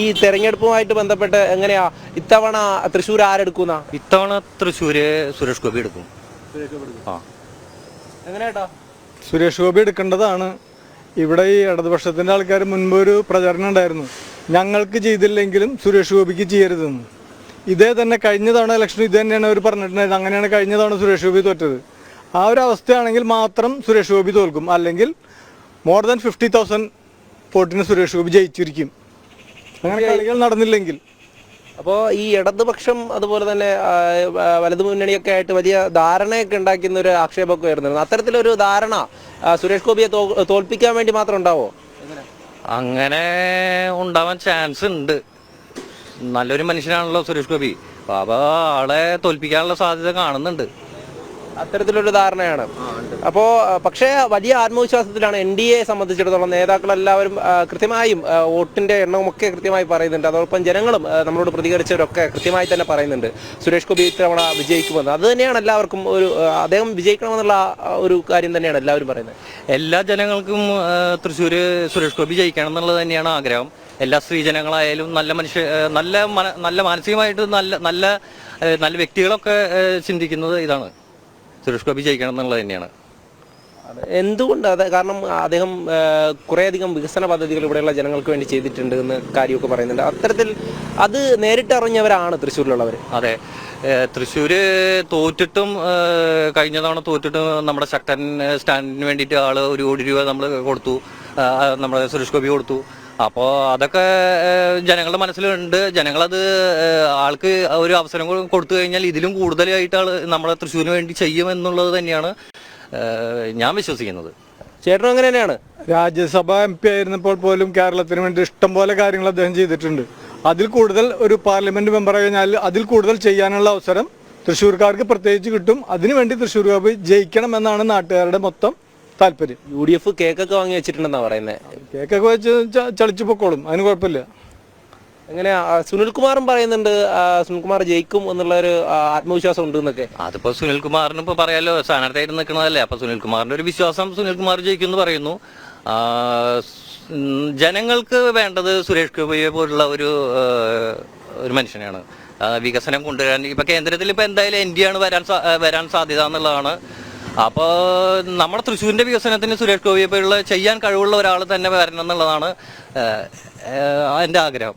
ഈ തെരഞ്ഞെടുപ്പുമായിട്ട് ബന്ധപ്പെട്ട് എങ്ങനെയാ ഇത്തവണ തൃശ്ശൂർ ആരെടുക്കുന്ന? ഇത്തവണ തൃശ്ശൂര് സുരേഷ് ഗോപി എടുക്കും. എങ്ങനെയാട്ടോ? സുരേഷ് ഗോപി എടുക്കേണ്ടതാണ്. ഇവിടെ ഈ ഇടതുപക്ഷത്തിൻ്റെ ആൾക്കാർ മുൻപ് ഒരു പ്രചരണം ഉണ്ടായിരുന്നു, ഞങ്ങൾക്ക് ചെയ്തില്ലെങ്കിലും സുരേഷ് ഗോപിക്ക് ചെയ്യരുതെന്ന്. ഇതേ തന്നെ കഴിഞ്ഞ തവണ ഇലക്ഷൻ ഇത് തന്നെയാണ് അവർ പറഞ്ഞിട്ടുണ്ടായത്. അങ്ങനെയാണ് കഴിഞ്ഞ തവണ സുരേഷ് ഗോപി തോറ്റത്. ആ ഒരു അവസ്ഥയാണെങ്കിൽ മാത്രം സുരേഷ് ഗോപി തോൽക്കും, അല്ലെങ്കിൽ മോർ ദാൻ 50,000 വോട്ടിന് സുരേഷ് ഗോപി ജയിച്ചിരിക്കും, അങ്ങനെ കളികൾ നടന്നില്ലെങ്കിൽ. അപ്പോൾ ഈ ഇടതുപക്ഷം അതുപോലെ തന്നെ വലതു മുന്നണിയൊക്കെ ആയിട്ട് വലിയ ധാരണയൊക്കെ ഉണ്ടാക്കുന്ന ഒരു ആക്ഷേപമൊക്കെ വരുന്നുണ്ട്. അത്തരത്തിലൊരു ധാരണ സുരേഷ് ഗോപിയെ തോൽപ്പിക്കാൻ വേണ്ടി മാത്രം ഉണ്ടാവോ? അങ്ങനെ ഉണ്ടാവാൻ ചാൻസ് ഉണ്ട്. നല്ലൊരു മനുഷ്യനാണല്ലോ സുരേഷ് ഗോപി. അപ്പോൾ ആളെ തോൽപ്പിക്കാനുള്ള സാധ്യത കാണുന്നുണ്ട്. അത്തരത്തിലൊരു ധാരണയാണ്. അപ്പോൾ പക്ഷേ വലിയ ആത്മവിശ്വാസത്തിലാണ് NDA സംബന്ധിച്ചിടത്തോളം. നേതാക്കളെല്ലാവരും കൃത്യമായും വോട്ടിന്റെ എണ്ണവുമൊക്കെ കൃത്യമായി പറയുന്നുണ്ട്. അതോടൊപ്പം ജനങ്ങളും നമ്മളോട് പ്രതികരിച്ചവരൊക്കെ കൃത്യമായി തന്നെ പറയുന്നുണ്ട് സുരേഷ് ഗോപി ഇത്തവണ വിജയിക്കുമെന്ന്. അത് തന്നെയാണ് എല്ലാവർക്കും ഒരു അദ്ദേഹം വിജയിക്കണമെന്നുള്ള ഒരു കാര്യം തന്നെയാണ് എല്ലാവരും പറയുന്നത്. എല്ലാ ജനങ്ങൾക്കും തൃശ്ശൂര് സുരേഷ് ഗോപി ജയിക്കണം എന്നുള്ളത് തന്നെയാണ് ആഗ്രഹം. എല്ലാ സ്ത്രീജനങ്ങളായാലും നല്ല മാനസികമായിട്ട് നല്ല വ്യക്തികളൊക്കെ ചിന്തിക്കുന്നത് ഇതാണ്, സുരേഷ് ഗോപി ജയിക്കണം എന്നുള്ളത് തന്നെയാണ്. എന്തുകൊണ്ട്? കാരണം അദ്ദേഹം കുറേയധികം വികസന പദ്ധതികൾ ഇവിടെയുള്ള ജനങ്ങൾക്ക് വേണ്ടി ചെയ്തിട്ടുണ്ട് എന്ന് കാര്യമൊക്കെ പറയുന്നുണ്ട്. അത്തരത്തിൽ അത് നേരിട്ടറിഞ്ഞവരാണ് തൃശ്ശൂരിലുള്ളവർ. അതെ, തൃശ്ശൂര് തോറ്റിട്ടും കഴിഞ്ഞ തവണ തോറ്റിട്ടും നമ്മുടെ ശക്തൻ സ്റ്റാൻഡിന് വേണ്ടിയിട്ട് ആള് 1 കോടി രൂപ നമ്മൾ കൊടുത്തു, നമ്മുടെ സുരേഷ് ഗോപി കൊടുത്തു. അപ്പോൾ അതൊക്കെ ജനങ്ങളുടെ മനസ്സിലുണ്ട്. ജനങ്ങളത് ആൾക്ക് ഒരു അവസരം കൊടുത്തു കഴിഞ്ഞാൽ ഇതിലും കൂടുതലായിട്ട് ആൾ നമ്മളെ തൃശ്ശൂരിന് വേണ്ടി ചെയ്യുമെന്നുള്ളത് തന്നെയാണ് ഞാൻ വിശ്വസിക്കുന്നത്. ചേട്ടനും അങ്ങനെ തന്നെയാണ്. രാജ്യസഭ MP ആയിരുന്നപ്പോൾ പോലും കേരളത്തിന് വേണ്ടി ഇഷ്ടം പോലെ കാര്യങ്ങൾ അദ്ദേഹം ചെയ്തിട്ടുണ്ട്. അതിൽ കൂടുതൽ ഒരു പാർലമെന്റ് മെമ്പർ കഴിഞ്ഞാൽ അതിൽ കൂടുതൽ ചെയ്യാനുള്ള അവസരം തൃശ്ശൂർക്കാർക്ക് പ്രത്യേകിച്ച് കിട്ടും. അതിനുവേണ്ടി തൃശ്ശൂർ ഗോപി ജയിക്കണം എന്നാണ് നാട്ടുകാരുടെ മൊത്തം താല്പര്യം. UDF കേക്കൊക്കെ വാങ്ങി വെച്ചിട്ടുണ്ടെന്നാ പറയുന്നത്. കേക്കൊക്കെ വെച്ച് ചളിച്ചു പൊക്കോളും, അതിന് കുഴപ്പമില്ല. എങ്ങനെയാ? സുനിൽകുമാറും പറയുന്നുണ്ട് സുനിൽകുമാർ ജയിക്കും എന്നുള്ളൊരു ആത്മവിശ്വാസം ഉണ്ട് എന്നൊക്കെ. അതിപ്പോ സുനിൽകുമാറിന് ഇപ്പൊ പറയാലോ, സ്ഥാനാർത്ഥിയായിട്ട് നിൽക്കണതല്ലേ. അപ്പൊ സുനിൽകുമാറിന്റെ ഒരു വിശ്വാസം സുനിൽകുമാർ ജയിക്കും എന്ന് പറയുന്നു. ജനങ്ങൾക്ക് വേണ്ടത് സുരേഷ് ഗോപിയെ പോലുള്ള ഒരു മനുഷ്യനാണ്. വികസനം കൊണ്ടുവരാൻ ഇപ്പൊ കേന്ദ്രത്തിൽ ഇപ്പൊ എന്തായാലും NDA ആണ് വരാൻ സാധ്യത എന്നുള്ളതാണ്. അപ്പോൾ നമ്മുടെ തൃശ്ശൂരിന്റെ വികസനത്തിന് സുരേഷ് ഗോപിയെ പോലുള്ള ചെയ്യാൻ കഴിവുള്ള ഒരാൾ തന്നെ വരണം എന്നുള്ളതാണ് എൻ്റെ ആഗ്രഹം.